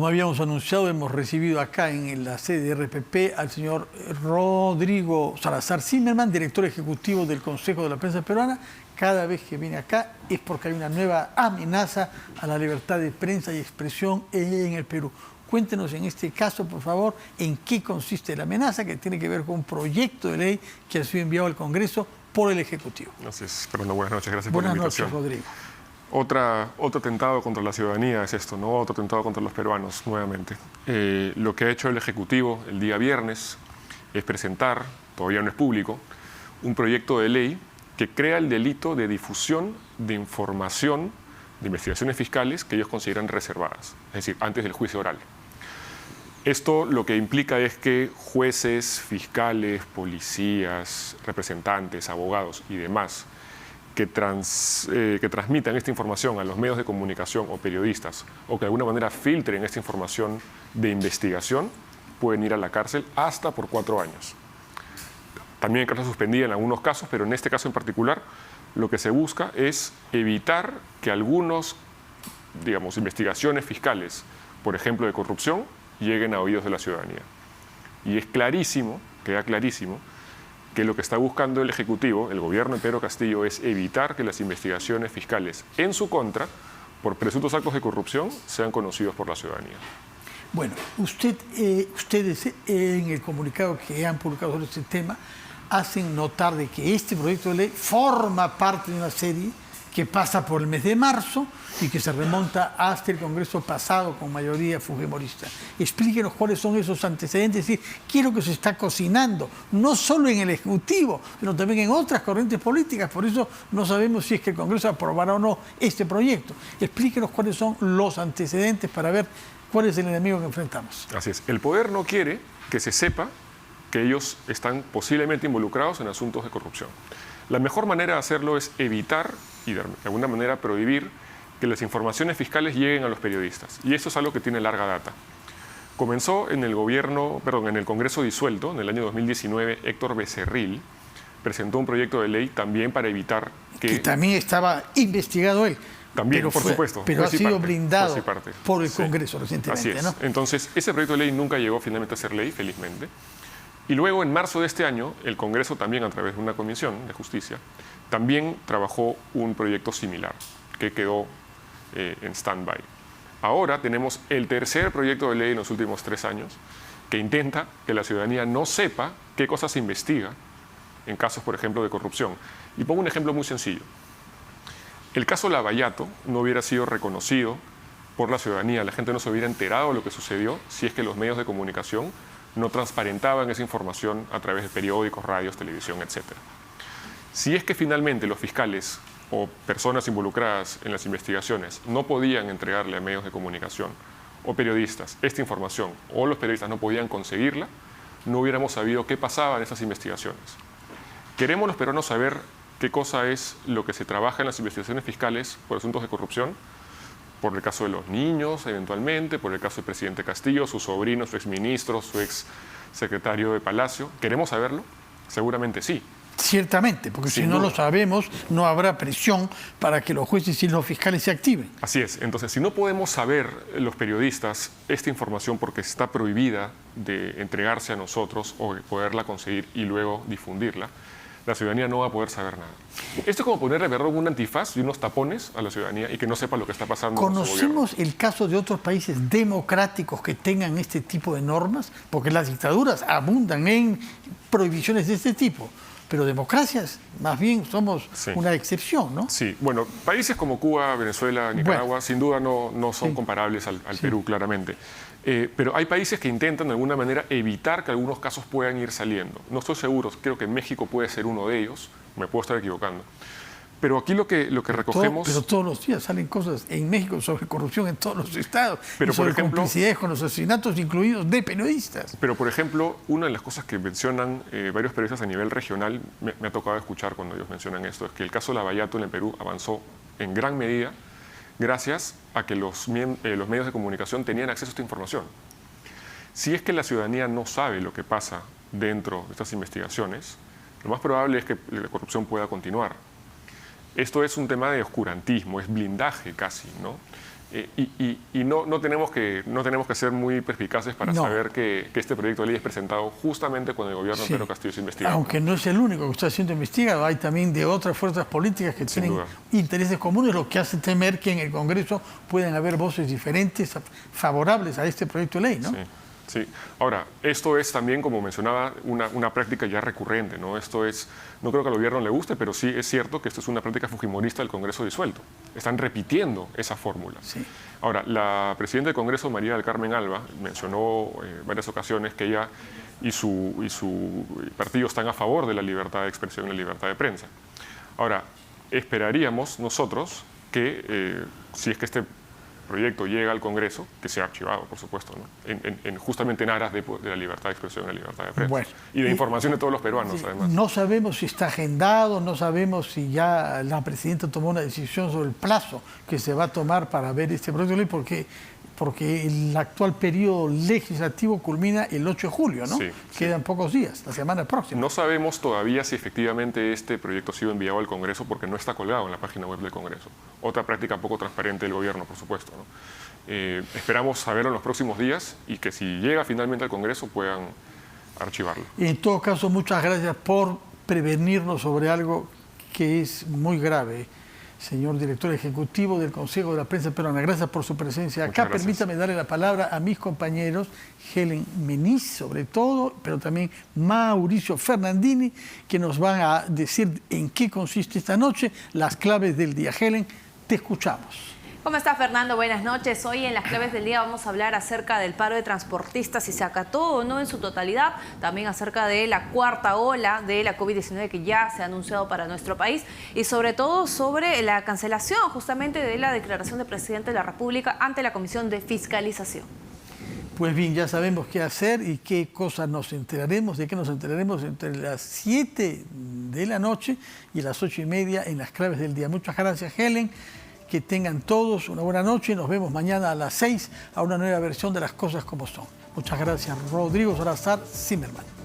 Como habíamos anunciado, hemos recibido acá en la sede de RPP al señor Rodrigo Salazar Zimmerman, director ejecutivo del Consejo de la Prensa Peruana. Cada vez que viene acá es porque hay una nueva amenaza a la libertad de prensa y expresión en el Perú. Cuéntenos en este caso, por favor, en qué consiste la amenaza, que tiene que ver con un proyecto de ley que ha sido enviado al Congreso por el Ejecutivo. Gracias, Fernando. Buenas noches. Gracias por la invitación. Buenas noches, Rodrigo. Otro atentado contra la ciudadanía es esto, ¿no? Otro atentado contra los peruanos, nuevamente. Lo que ha hecho el Ejecutivo el día viernes es presentar, todavía no es público, un proyecto de ley que crea el delito de difusión de información de investigaciones fiscales que ellos consideran reservadas, es decir, antes del juicio oral. Esto lo que implica es que jueces, fiscales, policías, representantes, abogados y demás que transmitan esta información a los medios de comunicación o periodistas o que de alguna manera filtren esta información de investigación pueden ir a la cárcel hasta por 4 años. También hay cárcel suspendida en algunos casos, pero en este caso en particular lo que se busca es evitar que algunos, digamos, investigaciones fiscales, por ejemplo de corrupción, lleguen a oídos de la ciudadanía. Y es clarísimo, queda clarísimo, que lo que está buscando el Ejecutivo, el gobierno de Pedro Castillo, es evitar que las investigaciones fiscales en su contra, por presuntos actos de corrupción, sean conocidos por la ciudadanía. Bueno, ustedes en el comunicado que han publicado sobre este tema, hacen notar de que este proyecto de ley forma parte de una serie que pasa por el mes de marzo y que se remonta hasta el Congreso pasado con mayoría fujimorista. Explíquenos cuáles son esos antecedentes, es decir, qué es lo que se está cocinando, no solo en el Ejecutivo, sino también en otras corrientes políticas. Por eso no sabemos si es que el Congreso aprobará o no este proyecto. Explíquenos cuáles son los antecedentes para ver cuál es el enemigo que enfrentamos. Así es. El poder no quiere que se sepa que ellos están posiblemente involucrados en asuntos de corrupción. La mejor manera de hacerlo es evitar y de alguna manera prohibir que las informaciones fiscales lleguen a los periodistas. Y esto es algo que tiene larga data. Comenzó en el Congreso disuelto, en el año 2019, Héctor Becerril presentó un proyecto de ley también para evitar que también estaba investigado él. También, por supuesto. Pero ha sido blindado por el Congreso recientemente. Así es. ¿No? Entonces, ese proyecto de ley nunca llegó finalmente a ser ley, felizmente. Y luego, en marzo de este año, el Congreso también, a través de una comisión de justicia, también trabajó un proyecto similar, que quedó en stand-by. Ahora tenemos el tercer proyecto de ley en los últimos 3 años, que intenta que la ciudadanía no sepa qué cosas se investiga en casos, por ejemplo, de corrupción. Y pongo un ejemplo muy sencillo. El caso Lavallato no hubiera sido reconocido por la ciudadanía, la gente no se hubiera enterado de lo que sucedió si es que los medios de comunicación no transparentaban esa información a través de periódicos, radios, televisión, etc. Si es que finalmente los fiscales o personas involucradas en las investigaciones no podían entregarle a medios de comunicación o periodistas esta información, o los periodistas no podían conseguirla, no hubiéramos sabido qué pasaba en esas investigaciones. ¿Queremos los peruanos saber qué cosa es lo que se trabaja en las investigaciones fiscales por asuntos de corrupción? Por el caso de los niños, eventualmente, por el caso del presidente Castillo, su sobrino, su exministro, su exsecretario de Palacio. ¿Queremos saberlo? Seguramente sí. Ciertamente, porque si no lo sabemos, no habrá presión para que los jueces y los fiscales se activen. Así es. Entonces, si no podemos saber los periodistas esta información porque está prohibida de entregarse a nosotros o poderla conseguir y luego difundirla, la ciudadanía no va a poder saber nada. Esto es como ponerle, perdón, un antifaz y unos tapones a la ciudadanía y que no sepa lo que está pasando. ¿Conocemos el caso de otros países democráticos que tengan este tipo de normas? Porque las dictaduras abundan en prohibiciones de este tipo. Pero democracias, más bien, somos una excepción, ¿no? Sí, bueno, países como Cuba, Venezuela, Nicaragua, sin duda no son comparables al Perú, claramente. Pero hay países que intentan de alguna manera evitar que algunos casos puedan ir saliendo. No estoy seguro, creo que México puede ser uno de ellos, me puedo estar equivocando. Pero aquí lo que recogemos... Pero todos los días salen cosas en México sobre corrupción en todos los estados. Pero, y sobre por ejemplo, complicidades con los asesinatos, incluidos de periodistas. Pero, por ejemplo, una de las cosas que mencionan varios periodistas a nivel regional, me ha tocado escuchar cuando ellos mencionan esto, es que el caso Lavallato en el Perú avanzó en gran medida gracias a que los medios de comunicación tenían acceso a esta información. Si es que la ciudadanía no sabe lo que pasa dentro de estas investigaciones, lo más probable es que la corrupción pueda continuar. Esto es un tema de oscurantismo, es blindaje casi, ¿no? Y no tenemos que ser muy perspicaces para saber que este proyecto de ley es presentado justamente cuando el gobierno de Pedro Castillo se investiga. Aunque no es el único que está siendo investigado, hay también de otras fuerzas políticas que tienen intereses comunes, lo que hace temer que en el Congreso puedan haber voces diferentes favorables a este proyecto de ley, ¿no? Sí. Sí. Ahora, esto es también, como mencionaba, una práctica ya recurrente, ¿no? Esto es, no creo que al gobierno le guste, pero sí es cierto que esto es una práctica fujimorista del Congreso disuelto. Están repitiendo esa fórmula. Sí. Ahora, la presidenta del Congreso, María del Carmen Alba, mencionó en varias ocasiones que ella y su partido están a favor de la libertad de expresión y la libertad de prensa. Ahora, esperaríamos nosotros que, si es que este proyecto llega al Congreso, que sea archivado, por supuesto, ¿no? Justamente en aras de la libertad de expresión y la libertad de prensa. Bueno, y de información de todos los peruanos, además. No sabemos si está agendado, no sabemos si ya la presidenta tomó una decisión sobre el plazo que se va a tomar para ver este proyecto de ley, porque el actual periodo legislativo culmina el 8 de julio, ¿no? Sí, Quedan pocos días, la semana próxima. No sabemos todavía si efectivamente este proyecto ha sido enviado al Congreso porque no está colgado en la página web del Congreso. Otra práctica poco transparente del gobierno, por supuesto, ¿no? Esperamos saberlo en los próximos días y que si llega finalmente al Congreso puedan archivarlo. En todo caso, muchas gracias por prevenirnos sobre algo que es muy grave. Señor director ejecutivo del Consejo de la Prensa Peruana, gracias por su presencia acá. Permítame darle la palabra a mis compañeros, Helen Meniz sobre todo, pero también Mauricio Fernandini, que nos van a decir en qué consiste esta noche, las claves del día. Helen, te escuchamos. ¿Cómo está, Fernando? Buenas noches. Hoy en las claves del día vamos a hablar acerca del paro de transportistas, si se acató o no en su totalidad, también acerca de la cuarta ola de la COVID-19 que ya se ha anunciado para nuestro país y sobre todo sobre la cancelación justamente de la declaración del presidente de la República ante la Comisión de Fiscalización. Pues bien, ya sabemos qué hacer y qué cosas nos enteraremos, de qué nos enteraremos entre las 7 de la noche y las 8:30 en las claves del día. Muchas gracias, Helen. Que tengan todos una buena noche. Nos vemos mañana a las 6 a una nueva versión de Las Cosas Como Son. Muchas gracias, Rodrigo Salazar Zimmerman.